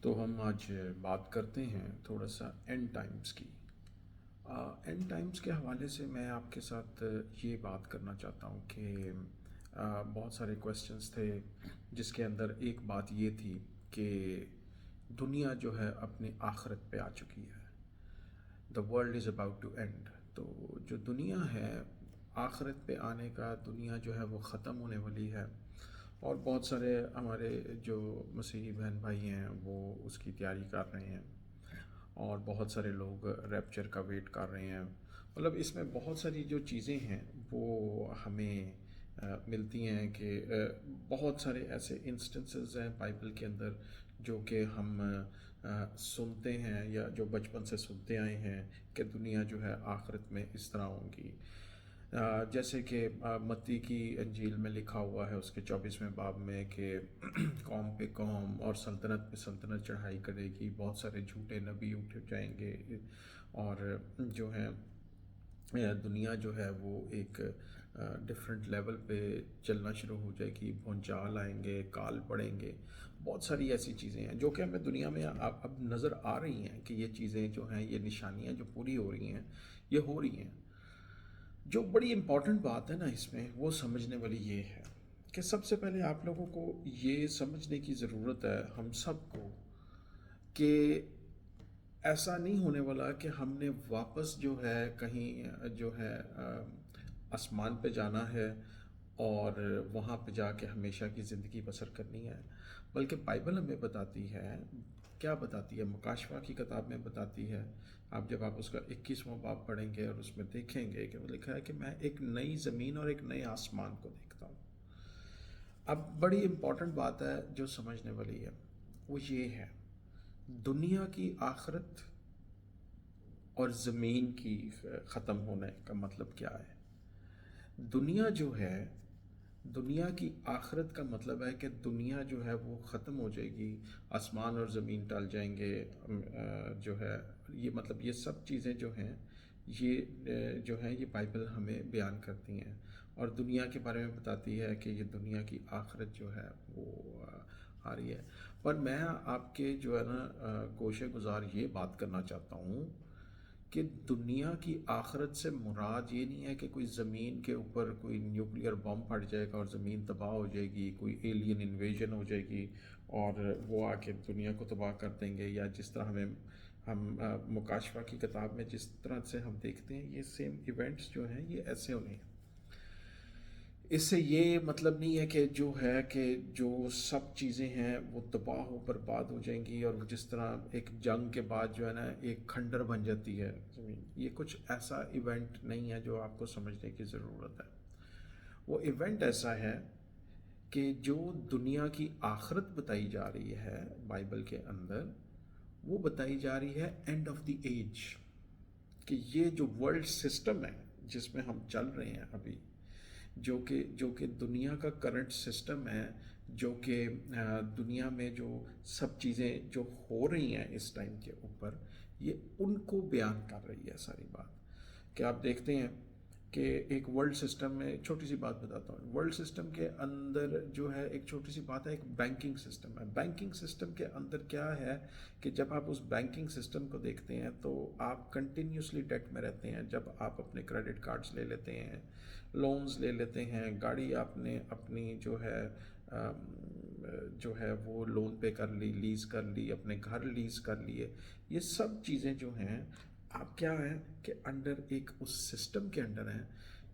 تو ہم آج بات کرتے ہیں تھوڑا سا اینڈ ٹائمز کی۔ اینڈ ٹائمز کے حوالے سے میں آپ کے ساتھ یہ بات کرنا چاہتا ہوں کہ بہت سارے کویسچنس تھے، جس کے اندر ایک بات یہ تھی کہ دنیا جو ہے اپنی آخرت پہ آ چکی ہے۔ The world is about to end. تو جو دنیا ہے آخرت پہ آنے کا، دنیا جو ہے وہ ختم ہونے والی ہے، اور بہت سارے ہمارے جو مسیحی بہن بھائی ہیں وہ اس کی تیاری کر رہے ہیں، اور بہت سارے لوگ ریپچر کا ویٹ کر رہے ہیں۔ مطلب اس میں بہت ساری جو چیزیں ہیں وہ ہمیں ملتی ہیں کہ بہت سارے ایسے انسٹنسز ہیں بائبل کے اندر جو کہ ہم سنتے ہیں یا جو بچپن سے سنتے آئے ہیں کہ دنیا جو ہے آخرت میں اس طرح ہوں گی۔ جیسے کہ متی کی انجیل میں لکھا ہوا ہے اس کے 24ویں باب میں کہ قوم پہ قوم اور سلطنت پہ سلطنت چڑھائی کرے گی، بہت سارے جھوٹے نبی اٹھ جائیں گے، اور جو ہے دنیا جو ہے وہ ایک ڈفرینٹ لیول پہ چلنا شروع ہو جائے گی، بھونچال آئیں گے، کال پڑیں گے، بہت ساری ایسی چیزیں ہیں جو کہ ہمیں دنیا میں اب نظر آ رہی ہیں کہ یہ چیزیں جو ہیں، یہ نشانیاں جو پوری ہو رہی ہیں، یہ ہو رہی ہیں۔ جو بڑی امپورٹنٹ بات ہے نا اس میں، وہ سمجھنے والی یہ ہے کہ سب سے پہلے آپ لوگوں کو یہ سمجھنے کی ضرورت ہے، ہم سب کو، کہ ایسا نہیں ہونے والا کہ ہم نے واپس جو ہے کہیں جو ہے آسمان پہ جانا ہے اور وہاں پہ جا کے ہمیشہ کی زندگی بسر کرنی ہے، بلکہ بائبل ہمیں بتاتی ہے، کیا بتاتی ہے، مکاشفہ کی کتاب میں بتاتی ہے۔ آپ جب آپ اس کا 21واں باب پڑھیں گے اور اس میں دیکھیں گے کہ وہ لکھا ہے کہ میں ایک نئی زمین اور ایک نئے آسمان کو دیکھتا ہوں۔ اب بڑی امپورٹنٹ بات ہے جو سمجھنے والی ہے، وہ یہ ہے دنیا کی آخرت اور زمین کی ختم ہونے کا مطلب کیا ہے۔ دنیا جو ہے، دنیا کی آخرت کا مطلب ہے کہ دنیا جو ہے وہ ختم ہو جائے گی، آسمان اور زمین ٹل جائیں گے، جو ہے یہ مطلب یہ سب چیزیں جو ہیں یہ جو ہے یہ بائبل ہمیں بیان کرتی ہیں، اور دنیا کے بارے میں بتاتی ہے کہ یہ دنیا کی آخرت جو ہے وہ آ رہی ہے۔ پر میں آپ کے جو ہے نا گوشے گزار یہ بات کرنا چاہتا ہوں کہ دنیا کی آخرت سے مراد یہ نہیں ہے کہ کوئی زمین کے اوپر کوئی نیوکلیئر بم پھٹ جائے گا اور زمین تباہ ہو جائے گی، کوئی ایلین انویژن ہو جائے گی اور وہ آ کے دنیا کو تباہ کر دیں گے، یا جس طرح ہم مکاشفہ کی کتاب میں جس طرح سے ہم دیکھتے ہیں یہ سیم ایونٹس جو ہیں یہ ایسے ہونے ہیں۔ اس سے یہ مطلب نہیں ہے کہ جو سب چیزیں ہیں وہ تباہ و برباد ہو جائیں گی، اور وہ جس طرح ایک جنگ کے بعد جو ہے نا ایک کھنڈر بن جاتی ہے زمین، یہ کچھ ایسا ایونٹ نہیں ہے جو آپ کو سمجھنے کی ضرورت ہے۔ وہ ایونٹ ایسا ہے کہ جو دنیا کی آخرت بتائی جا رہی ہے بائبل کے اندر، وہ بتائی جا رہی ہے اینڈ آف دی ایج، کہ یہ جو ورلڈ سسٹم ہے جس میں ہم چل رہے ہیں ابھی، جو کہ دنیا کا کرنٹ سسٹم ہے، جو کہ دنیا میں جو سب چیزیں جو ہو رہی ہیں اس ٹائم کے اوپر، یہ ان کو بیان کر رہی ہے ساری بات۔ کہ آپ دیکھتے ہیں کہ ایک ورلڈ سسٹم میں، چھوٹی سی بات بتاتا ہوں، ورلڈ سسٹم کے اندر جو ہے ایک چھوٹی سی بات ہے، ایک بینکنگ سسٹم ہے۔ بینکنگ سسٹم کے اندر کیا ہے کہ جب آپ اس بینکنگ سسٹم کو دیکھتے ہیں تو آپ کنٹینیوسلی ڈیٹ میں رہتے ہیں۔ جب آپ اپنے کریڈٹ کارڈز لے لیتے ہیں، لونز لے لیتے ہیں، گاڑی آپ نے اپنی جو ہے وہ لون پہ کر لی، لیز کر لی، اپنے گھر لیز کر لیے، یہ سب چیزیں جو ہیں آپ کیا ہیں کہ انڈر ایک اس سسٹم کے انڈر ہیں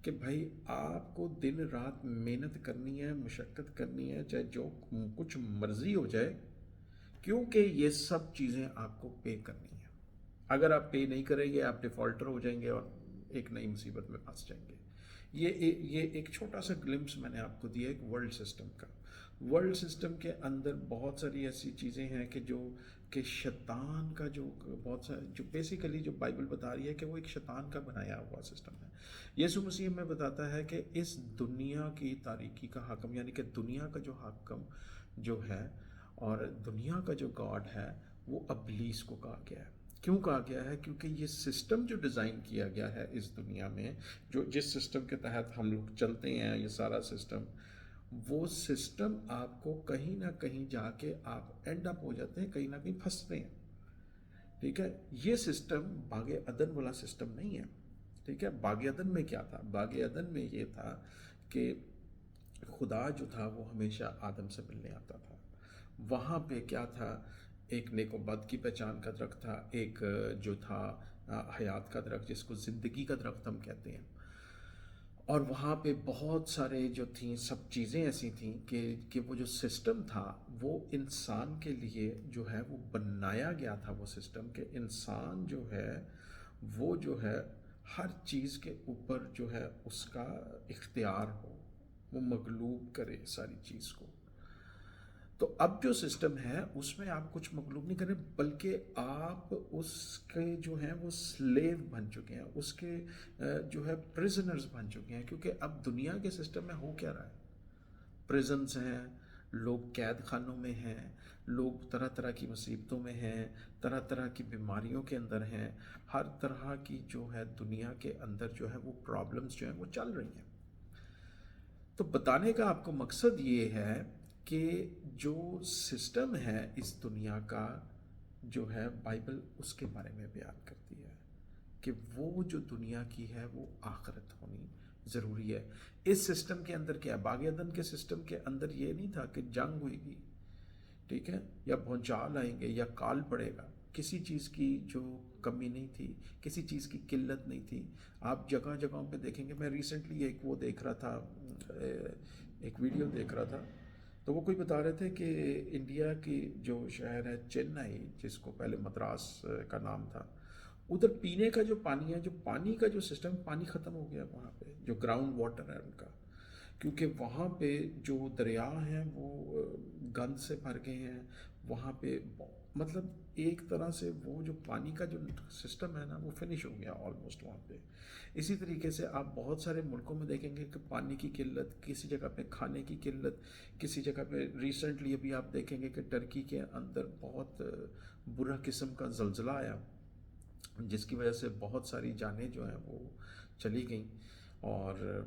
کہ بھائی آپ کو دن رات محنت کرنی ہے، مشقت کرنی ہے، چاہے جو کچھ مرضی ہو جائے، کیونکہ یہ سب چیزیں آپ کو پے کرنی ہیں۔ اگر آپ پے نہیں کریں گے آپ ڈیفالٹر ہو جائیں گے اور ایک نئی مصیبت میں پھنس جائیں گے۔ یہ ایک چھوٹا سا گلمپس میں نے آپ کو دیا ایک ورلڈ سسٹم کا۔ ورلڈ سسٹم کے اندر بہت ساری ایسی چیزیں ہیں کہ شیطان کا جو بہت سا جو بیسیکلی جو بائبل بتا رہی ہے کہ وہ ایک شیطان کا بنایا ہوا سسٹم ہے۔ یسوع مسیح میں بتاتا ہے کہ اس دنیا کی تاریکی کا حاکم، یعنی کہ دنیا کا جو حاکم جو ہے اور دنیا کا جو گاڈ ہے، وہ ابلیس کو کہا گیا ہے۔ کیوں کہا گیا ہے؟ کیونکہ یہ سسٹم جو ڈیزائن کیا گیا ہے اس دنیا میں، جو جس سسٹم کے تحت ہم لوگ چلتے ہیں، یہ سارا سسٹم، وہ سسٹم آپ کو کہیں نہ کہیں جا کے آپ اینڈ اپ ہو جاتے ہیں، کہیں نہ کہیں پھنستے ہیں. ٹھیک ہے، یہ سسٹم باغ عدن والا سسٹم نہیں ہے. ٹھیک ہے، باغ عدن میں کیا تھا؟ باغ عدن میں یہ تھا کہ خدا جو تھا وہ ہمیشہ آدم سے ملنے آتا تھا. وہاں پہ کیا تھا؟ ایک نیک و بد کی پہچان کا درخت تھا، ایک جو تھا حیات کا درخت، جس کو زندگی کا درخت ہم کہتے ہیں. اور وہاں پہ بہت سارے جو تھیں سب چیزیں ایسی تھیں کہ وہ جو سسٹم تھا وہ انسان کے لیے جو ہے وہ بنایا گیا تھا. وہ سسٹم کہ انسان جو ہے وہ جو ہے ہر چیز کے اوپر جو ہے اس کا اختیار ہو، وہ مغلوب کرے ساری چیز کو. تو اب جو سسٹم ہے اس میں آپ کچھ مغلوب نہیں کریں، بلکہ آپ اس کے جو ہیں وہ سلیو بن چکے ہیں، اس کے جو ہے پریزنرز بن چکے ہیں. کیونکہ اب دنیا کے سسٹم میں ہو کیا رہا ہے؟ پریزنز ہیں، لوگ قید خانوں میں ہیں، لوگ طرح طرح کی مصیبتوں میں ہیں، طرح طرح کی بیماریوں کے اندر ہیں، ہر طرح کی جو ہے دنیا کے اندر جو ہے وہ پرابلمز جو ہیں وہ چل رہی ہیں. تو بتانے کا آپ کو مقصد یہ ہے کہ جو سسٹم ہے اس دنیا کا جو ہے بائبل اس کے بارے میں بیان کرتی ہے کہ وہ جو دنیا کی ہے وہ آخرت ہونی ضروری ہے. اس سسٹم کے اندر کیا ہے؟ باغ عدن کے سسٹم کے اندر یہ نہیں تھا کہ جنگ ہوئے گی، ٹھیک ہے، یا بھونچال آئیں گے یا کال پڑے گا. کسی چیز کی جو کمی نہیں تھی، کسی چیز کی قلت نہیں تھی. آپ جگہ جگہوں پہ دیکھیں گے. میں ریسنٹلی ایک وہ دیکھ رہا تھا، ایک ویڈیو دیکھ رہا تھا، تو وہ کوئی بتا رہے تھے کہ انڈیا کی جو شہر ہے چنئی، جس کو پہلے مدراس کا نام تھا، ادھر پینے کا جو پانی ہے، جو پانی کا جو سسٹم، پانی ختم ہو گیا وہاں پہ، جو گراؤنڈ واٹر ہے ان کا. کیونکہ وہاں پہ جو دریا ہیں وہ گند سے بھر گئے ہیں. وہاں پہ مطلب ایک طرح سے وہ جو پانی کا جو سسٹم ہے نا وہ فنش ہو گیا آلموسٹ وہاں پہ. اسی طریقے سے آپ بہت سارے ملکوں میں دیکھیں گے کہ پانی کی قلت، کسی جگہ پہ کھانے کی قلت، کسی جگہ پہ ریسنٹلی ابھی آپ دیکھیں گے کہ ٹرکی کے اندر بہت برا قسم کا زلزلہ آیا، جس کی وجہ سے بہت ساری جانیں جو ہیں وہ چلی گئیں. اور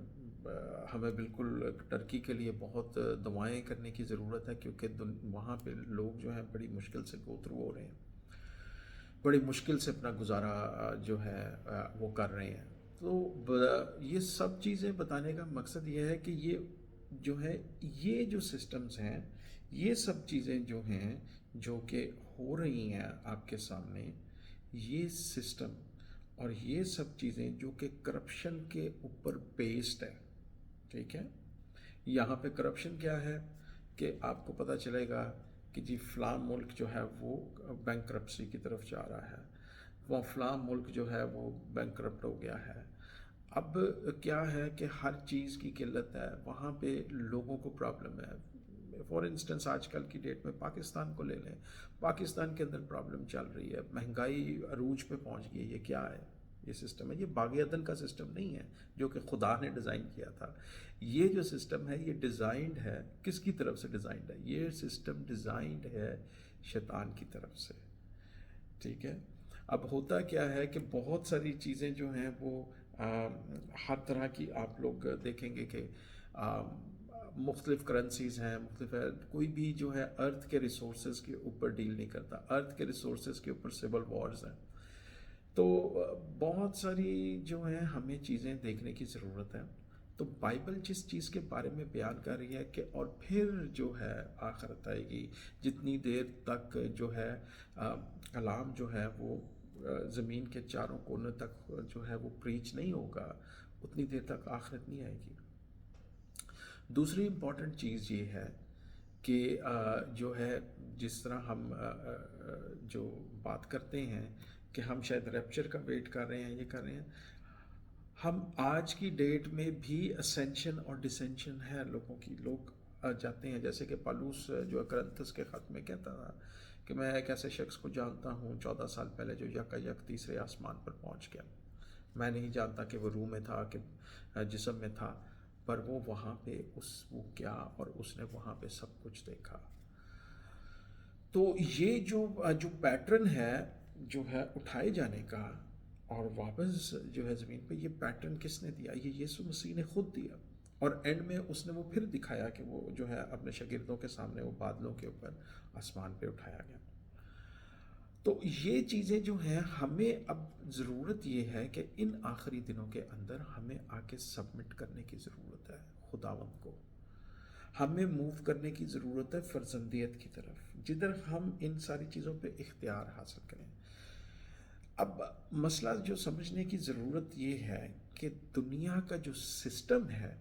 ہمیں بالکل ٹرکی کے لیے بہت دعائیں کرنے کی ضرورت ہے، کیونکہ وہاں پہ لوگ جو ہیں بڑی مشکل سے گو تھرو ہو رہے ہیں، بڑی مشکل سے اپنا گزارا جو ہے وہ کر رہے ہیں. تو یہ سب چیزیں بتانے کا مقصد یہ ہے کہ یہ جو ہے یہ جو سسٹمز ہیں، یہ سب چیزیں جو ہیں جو کہ ہو رہی ہیں آپ کے سامنے، یہ سسٹم اور یہ سب چیزیں جو کہ کرپشن کے اوپر بیسڈ ہے. ٹھیک ہے، یہاں پہ کرپشن کیا ہے کہ آپ کو پتہ چلے گا کہ جی فلاں ملک جو ہے وہ بینک کرپسی کی طرف جا رہا ہے، وہ فلاں ملک جو ہے وہ بینک کرپٹ ہو گیا ہے. اب کیا ہے کہ ہر چیز کی قلت ہے، وہاں پہ لوگوں کو پرابلم ہے. فار انسٹنس آج کل کی ڈیٹ میں پاکستان کو لے لیں، پاکستان کے اندر پرابلم چل رہی ہے، مہنگائی عروج پہ پہنچ گئی ہے. یہ کیا ہے؟ یہ سسٹم ہے. یہ باغ عدن کا سسٹم نہیں ہے جو کہ خدا نے ڈیزائن کیا تھا. یہ جو سسٹم ہے یہ ڈیزائنڈ ہے، کس کی طرف سے ڈیزائنڈ ہے؟ یہ سسٹم ڈیزائنڈ ہے شیطان کی طرف سے. ٹھیک ہے، اب ہوتا کیا ہے کہ بہت ساری چیزیں جو ہیں وہ ہر طرح کی آپ لوگ دیکھیں گے کہ مختلف کرنسیز ہیں، مختلف ہے. کوئی بھی جو ہے ارتھ کے ریسورسز کے اوپر ڈیل نہیں کرتا، ارتھ کے ریسورسز کے اوپر سول وارز ہیں. تو بہت ساری جو ہیں ہمیں چیزیں دیکھنے کی ضرورت ہے. تو بائبل جس چیز کے بارے میں بیان کر رہی ہے کہ اور پھر جو ہے آخرت آئے گی، جتنی دیر تک جو ہے کلام جو ہے وہ زمین کے چاروں کونے تک جو ہے وہ پریچ نہیں ہوگا، اتنی دیر تک آخرت نہیں آئے گی. دوسری امپورٹنٹ چیز یہ ہے کہ جو ہے جس طرح ہم جو بات کرتے ہیں کہ ہم شاید ریپچر کا ویٹ کر رہے ہیں، یہ کر رہے ہیں، ہم آج کی ڈیٹ میں بھی اسینشن اور ڈسینشن ہے لوگوں کی. لوگ جاتے ہیں، جیسے کہ پالوس جو کرنتھس کے خط میں کہتا تھا کہ میں ایک ایسے شخص کو جانتا ہوں 14 سال پہلے جو یکا یک تیسرے آسمان پر پہنچ گیا. میں نہیں جانتا کہ وہ روح میں تھا کہ جسم میں تھا، پر وہ وہاں پہ وہ کیا اور اس نے وہاں پہ سب کچھ دیکھا. تو یہ جو پیٹرن ہے جو ہے اٹھائے جانے کا اور واپس جو ہے زمین پہ، یہ پیٹرن کس نے دیا؟ یہ یسوع مسیح نے خود دیا. اور اینڈ میں اس نے وہ پھر دکھایا کہ وہ جو ہے اپنے شاگردوں کے سامنے وہ بادلوں کے اوپر آسمان پہ اٹھایا گیا. تو یہ چیزیں جو ہیں ہمیں اب ضرورت یہ ہے کہ ان آخری دنوں کے اندر ہمیں آ کے سبمٹ کرنے کی ضرورت ہے خداوند کو. ہمیں موو کرنے کی ضرورت ہے فرزندیت کی طرف، جدھر ہم ان ساری چیزوں پہ اختیار حاصل کریں. اب مسئلہ جو سمجھنے کی ضرورت یہ ہے کہ دنیا کا جو سسٹم ہے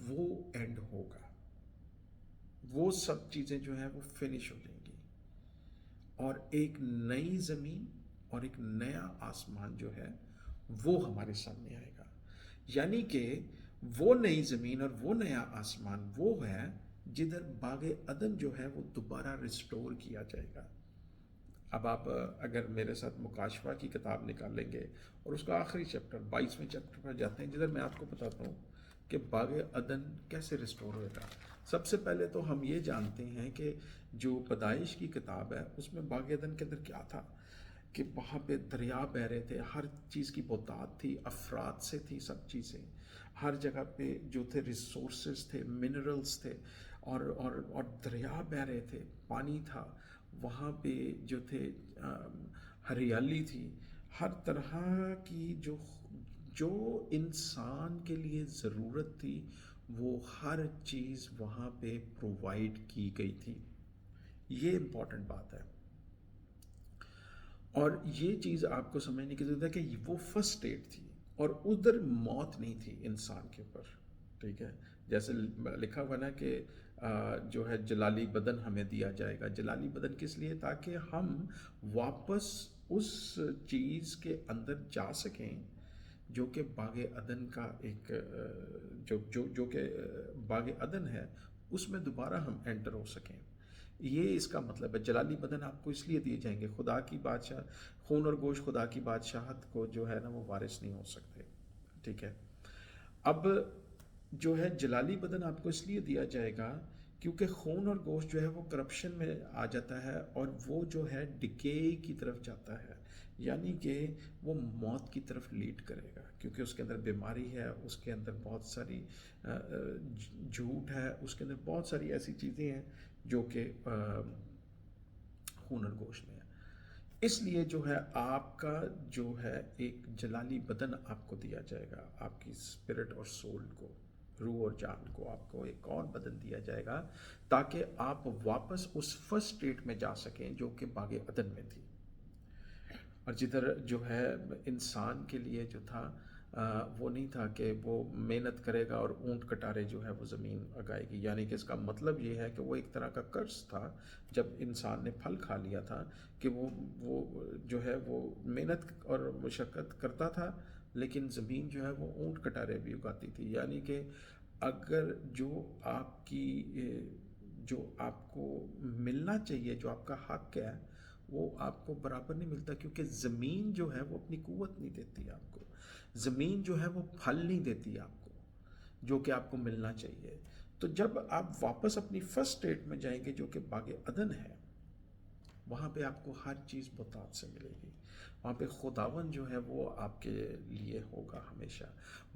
وہ اینڈ ہوگا، وہ سب چیزیں جو ہیں وہ فنش ہو جائیں گی، اور ایک نئی زمین اور ایک نیا آسمان جو ہے وہ ہمارے سامنے آئے گا. یعنی کہ وہ نئی زمین اور وہ نیا آسمان وہ ہے جدھر باغ عدن جو ہے وہ دوبارہ ریسٹور کیا جائے گا. اب آپ اگر میرے ساتھ مکاشفہ کی کتاب نکال لیں گے اور اس کا آخری چیپٹر 22ویں چیپٹر پر جاتے ہیں، جدھر میں آپ کو بتاتا ہوں کہ باغ عدن کیسے ریسٹور ہوئے گا. سب سے پہلے تو ہم یہ جانتے ہیں کہ جو پیدائش کی کتاب ہے اس میں باغ عدن کے اندر کیا تھا کہ وہاں پہ دریا بہ رہے تھے، ہر چیز کی بہتات تھی، افراد سے تھی سب چیزیں، ہر جگہ پہ جو تھے ریسورسز تھے، منرلز تھے، اور دریا بہ رہے تھے، پانی تھا وہاں پہ، جو تھے ہریالی تھی، ہر طرح کی جو انسان کے لیے ضرورت تھی وہ ہر چیز وہاں پہ پرووائڈ کی گئی تھی. یہ امپورٹنٹ بات ہے، اور یہ چیز آپ کو سمجھنے کی ضرورت ہے کہ وہ فرسٹ اسٹیٹ تھی اور ادھر موت نہیں تھی انسان کے اوپر. ٹھیک ہے، جیسے لکھا ہوا نا کہ جو ہے جلالی بدن ہمیں دیا جائے گا. جلالی بدن کس لیے؟ تاکہ ہم واپس اس چیز کے اندر جا سکیں جو کہ باغ عدن کا ایک جو کہ باغ عدن ہے، اس میں دوبارہ ہم انٹر ہو سکیں. یہ اس کا مطلب ہے. جلالی بدن آپ کو اس لیے دیے جائیں گے، خدا کی بادشاہ، خون اور گوشت خدا کی بادشاہت کو جو ہے نا وہ وارث نہیں ہو سکتے. ٹھیک ہے، اب جو ہے جلالی بدن آپ کو اس لیے دیا جائے گا کیونکہ خون اور گوشت جو ہے وہ کرپشن میں آ جاتا ہے اور وہ جو ہے ڈکے کی طرف جاتا ہے، یعنی کہ وہ موت کی طرف لیڈ کرے گا، کیونکہ اس کے اندر بیماری ہے، اس کے اندر بہت ساری جھوٹ ہے، اس کے اندر بہت ساری ایسی چیزیں ہیں جو کہ خون اور گوشت میں ہے. اس لیے جو ہے آپ کا جو ہے ایک جلالی بدن آپ کو دیا جائے گا، آپ کی اسپرٹ اور سول کو، روح اور جان کو آپ کو ایک اور بدن دیا جائے گا تاکہ آپ واپس اس فرسٹ اسٹیٹ میں جا سکیں جو کہ باغ عدن میں تھی، اور جدھر جو ہے انسان کے لیے جو تھا وہ نہیں تھا کہ وہ محنت کرے گا اور اونٹ کٹارے جو ہے وہ زمین اگائے گی. یعنی کہ اس کا مطلب یہ ہے کہ وہ ایک طرح کا قرض تھا جب انسان نے پھل کھا لیا تھا کہ وہ جو ہے وہ محنت اور مشقت کرتا تھا لیکن زمین جو ہے وہ اونٹ کٹارے بھی اگاتی تھی. یعنی کہ اگر جو آپ کو ملنا چاہیے، جو آپ کا حق ہے، وہ آپ کو برابر نہیں ملتا، کیونکہ زمین جو ہے وہ اپنی قوت نہیں دیتی آپ کو، زمین جو ہے وہ پھل نہیں دیتی آپ کو جو کہ آپ کو ملنا چاہیے. تو جب آپ واپس اپنی فرسٹ اسٹیٹ میں جائیں گے جو کہ باغ عدن ہے، وہاں پہ آپ کو ہر چیز بہتات سے ملے گی، وہاں پہ خداون جو ہے وہ آپ کے لیے ہوگا ہمیشہ،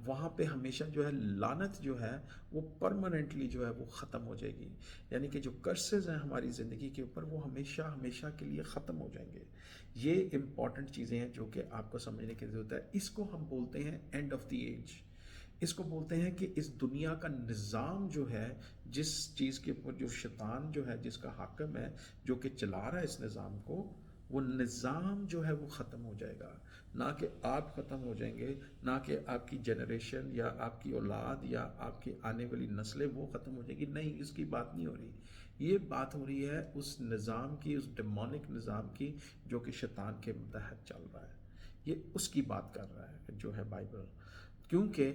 وہاں پہ ہمیشہ جو ہے لعنت جو ہے وہ پرماننٹلی جو ہے وہ ختم ہو جائے گی. یعنی کہ جو کرسز ہیں ہماری زندگی کے اوپر وہ ہمیشہ ہمیشہ کے لیے ختم ہو جائیں گے. یہ امپورٹنٹ چیزیں ہیں جو کہ آپ کو سمجھنے کی ضرورت ہے. اس کو ہم بولتے ہیں اینڈ آف دی ایج. اس کو بولتے ہیں کہ اس دنیا کا نظام جو ہے، جس چیز کے اوپر جو شیطان جو ہے، جس کا حاکم ہے، جو کہ چلا رہا ہے اس نظام کو، وہ نظام جو ہے وہ ختم ہو جائے گا. نہ کہ آپ ختم ہو جائیں گے، نہ کہ آپ کی جنریشن یا آپ کی اولاد یا آپ کی آنے والی نسلیں وہ ختم ہو جائیں گی. نہیں، اس کی بات نہیں ہو رہی. یہ بات ہو رہی ہے اس نظام کی، اس ڈیمونک نظام کی جو کہ شیطان کے متحد چل رہا ہے. یہ اس کی بات کر رہا ہے جو ہے بائبل. کیونکہ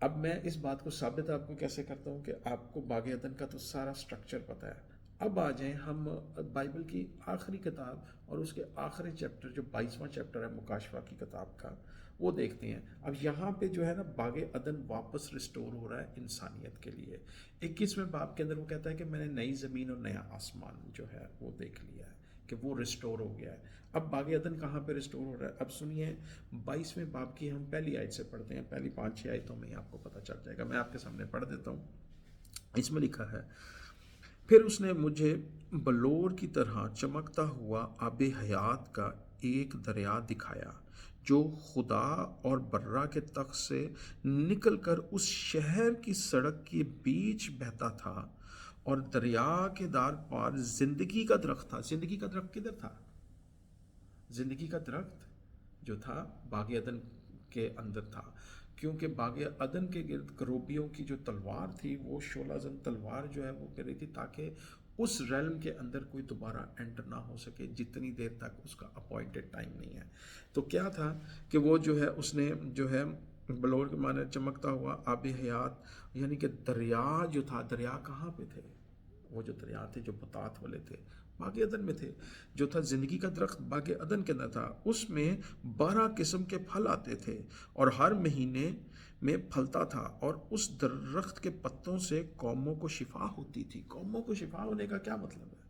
اب میں اس بات کو ثابت آپ کو کیسے کرتا ہوں کہ آپ کو باغ عدن کا تو سارا سٹرکچر پتہ ہے. اب آ جائیں ہم بائبل کی آخری کتاب اور اس کے آخری چیپٹر جو 22واں چیپٹر ہے مکاشفہ کی کتاب کا، وہ دیکھتے ہیں. اب یہاں پہ جو ہے نا باغ عدن واپس ریسٹور ہو رہا ہے انسانیت کے لیے. 21ویں باب کے اندر وہ کہتا ہے کہ میں نے نئی زمین اور نیا آسمان جو ہے وہ دیکھ لیا ہے. کہ وہ ریسٹور ہو گیا ہے۔ اب باغ عدن کہاں پہ ریسٹور ہو رہا ہے؟ اب سنیے 22ویں باب کی ہم پہلی آیت سے پڑھتے ہیں، پہلی 5-6 آیتوں میں ہی آپ کو پتہ چل جائے گا، میں آپ کے سامنے پڑھ دیتا ہوں۔ اس میں لکھا ہے، پھر اس نے مجھے بلور کی طرح چمکتا ہوا آب حیات کا ایک دریا دکھایا جو خدا اور برا کے تخت سے نکل کر اس شہر کی سڑک کے بیچ بہتا تھا، اور دریا کے دار پار زندگی کا درخت تھا۔ زندگی کا درخت کدھر تھا؟ زندگی کا درخت جو تھا باغ عدن کے اندر تھا، کیونکہ باغ عدن کے گرد کروبیوں کی جو تلوار تھی وہ شعلہ زن تلوار جو ہے وہ کر رہی تھی تاکہ اس ریلم کے اندر کوئی دوبارہ انٹر نہ ہو سکے جتنی دیر تک اس کا اپوائنٹڈ ٹائم نہیں ہے۔ تو کیا تھا کہ وہ جو ہے اس نے جو ہے بلور کے معنی چمکتا ہوا آب حیات، یعنی کہ دریا جو تھا، دریا کہاں پہ تھے؟ وہ جو دریا تھے جو بطات والے تھے باغ عدن میں تھے، جو تھا زندگی کا درخت باغ عدن کے اندر تھا۔ اس میں 12 قسم کے پھل آتے تھے اور ہر مہینے میں پھلتا تھا، اور اس درخت کے پتوں سے قوموں کو شفا ہوتی تھی۔ قوموں کو شفا ہونے کا کیا مطلب ہے؟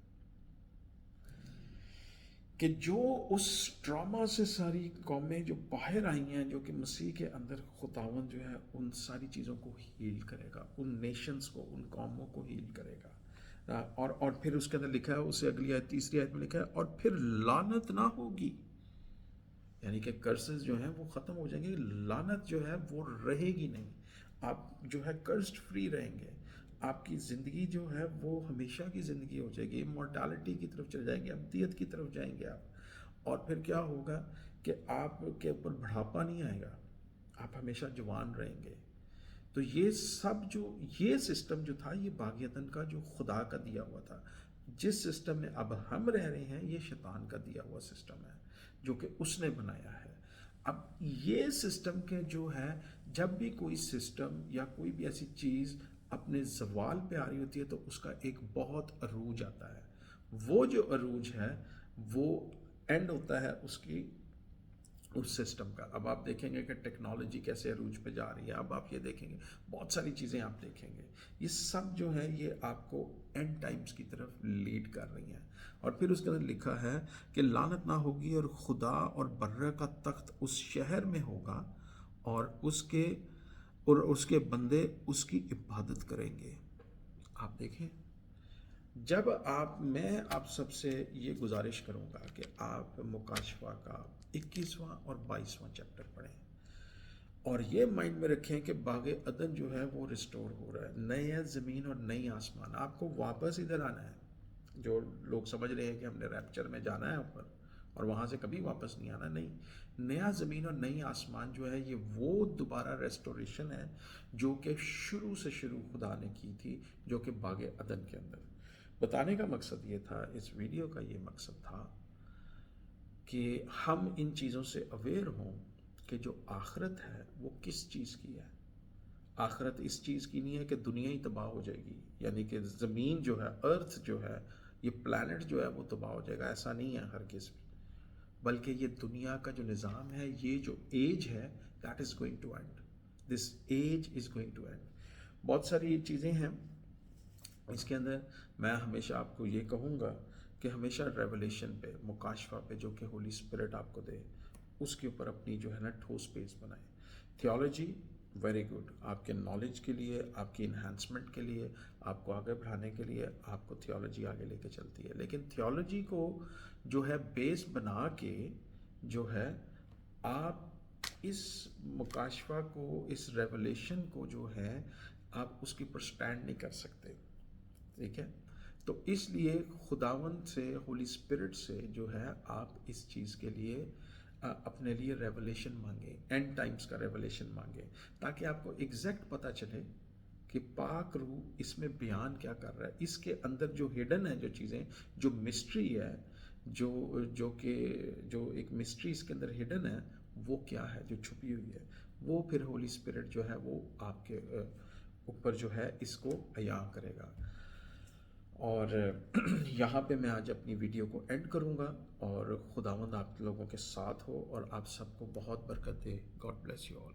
کہ جو اس ٹراما سے ساری قومیں جو باہر آئی ہیں، جو کہ مسیح کے اندر خداوند جو ہے ان ساری چیزوں کو ہیل کرے گا، ان نیشنز کو، ان قوموں کو ہیل کرے گا۔ اور پھر اس کے اندر لکھا ہے، اسے اگلی آیت تیسری آیت میں لکھا ہے، اور پھر لعنت نہ ہوگی، یعنی کہ کرسز جو ہیں وہ ختم ہو جائیں گے، لعنت جو ہے وہ رہے گی نہیں، آپ جو ہے کرسڈ فری رہیں گے، آپ کی زندگی جو ہے وہ ہمیشہ کی زندگی ہو جائے گی، امورٹیلٹی کی طرف چل جائیں گے، ابدیت کی طرف جائیں گے آپ۔ اور پھر کیا ہوگا کہ آپ کے اوپر بڑھاپا نہیں آئے گا، آپ ہمیشہ جوان رہیں گے۔ تو یہ سب جو یہ سسٹم جو تھا یہ باغ عدن کا جو خدا کا دیا ہوا تھا، جس سسٹم میں اب ہم رہ رہے ہیں یہ شیطان کا دیا ہوا سسٹم ہے جو کہ اس نے بنایا ہے۔ اب یہ سسٹم کے جو ہے جب بھی کوئی سسٹم یا کوئی بھی ایسی چیز اپنے زوال پہ آ رہی ہوتی ہے تو اس کا ایک بہت عروج آتا ہے، وہ جو عروج ہے وہ اینڈ ہوتا ہے اس کی اس سسٹم کا۔ اب آپ دیکھیں گے کہ ٹیکنالوجی کیسے عروج پہ جا رہی ہے، اب آپ یہ دیکھیں گے بہت ساری چیزیں آپ دیکھیں گے، یہ سب جو ہے یہ آپ کو اینڈ ٹائمز کی طرف لیڈ کر رہی ہیں۔ اور پھر اس کے اندر لکھا ہے کہ لعنت نہ ہوگی، اور خدا اور برہ کا تخت اس شہر میں ہوگا، اور اس کے بندے اس کی عبادت کریں گے۔ آپ دیکھیں، جب میں آپ سب سے یہ گزارش کروں گا کہ آپ مکاشفہ کا 21واں اور 22واں چیپٹر پڑھیں، اور یہ مائنڈ میں رکھیں کہ باغ عدن جو ہے وہ ریسٹور ہو رہا ہے، نئے زمین اور نئی آسمان، آپ کو واپس ادھر آنا ہے۔ جو لوگ سمجھ رہے ہیں کہ ہم نے ریپچر میں جانا ہے اوپر اور وہاں سے کبھی واپس نہیں آنا، نہیں، نیا زمین اور نئی آسمان جو ہے یہ وہ دوبارہ ریسٹوریشن ہے جو کہ شروع سے شروع خدا نے کی تھی، جو کہ باغ عدن کے اندر۔ بتانے کا مقصد یہ تھا، اس ویڈیو کا یہ مقصد تھا کہ ہم ان چیزوں سے اویئر ہوں کہ جو آخرت ہے وہ کس چیز کی ہے۔ آخرت اس چیز کی نہیں ہے کہ دنیا ہی تباہ ہو جائے گی، یعنی کہ زمین جو ہے، ارتھ جو ہے، یہ پلانٹ جو ہے وہ تباہ ہو جائے گا، ایسا نہیں ہے ہرگز بھی، بلکہ یہ دنیا کا جو نظام ہے، یہ جو ایج ہے، that is going to end, this age is going to end. بہت ساری چیزیں ہیں اس کے اندر، میں ہمیشہ آپ کو یہ کہوں گا کہ ہمیشہ ریولیشن پہ، مکاشفہ پہ جو کہ ہولی اسپرٹ آپ کو دے، اس کے اوپر اپنی جو ہے نا ٹھوس بیس بنائیں۔ تھیولوجی ویری گڈ، آپ کے نالج کے لیے، آپ کی انہانسمنٹ کے لیے، آپ کو آگے بڑھانے کے لیے آپ کو تھیولوجی آگے لے کے چلتی ہے، لیکن تھیولوجی کو جو ہے بیس بنا کے جو ہے آپ اس مکاشفہ کو، اس ریولیشن کو جو ہے آپ اس کے اوپر سٹینڈ نہیں کر سکتے، ٹھیک ہے؟ تو اس لیے خداوند سے، ہولی اسپرٹ سے جو ہے آپ اس چیز کے لیے اپنے لیے ریولیشن مانگیں، اینڈ ٹائمز کا ریولیشن مانگیں، تاکہ آپ کو ایگزیکٹ پتہ چلے کہ پاک روح اس میں بیان کیا کر رہا ہے، اس کے اندر جو ہڈن ہے، جو چیزیں، جو مسٹری ہے، جو ایک مسٹری اس کے اندر ہڈن ہے، وہ کیا ہے جو چھپی ہوئی ہے، وہ پھر ہولی اسپرٹ جو ہے وہ آپ کے اوپر جو ہے اس کو عیاں کرے گا۔ اور یہاں پہ میں آج اپنی ویڈیو کو اینڈ کروں گا، اور خداوند آپ لوگوں کے ساتھ ہو اور آپ سب کو بہت برکت دے۔ God bless you all.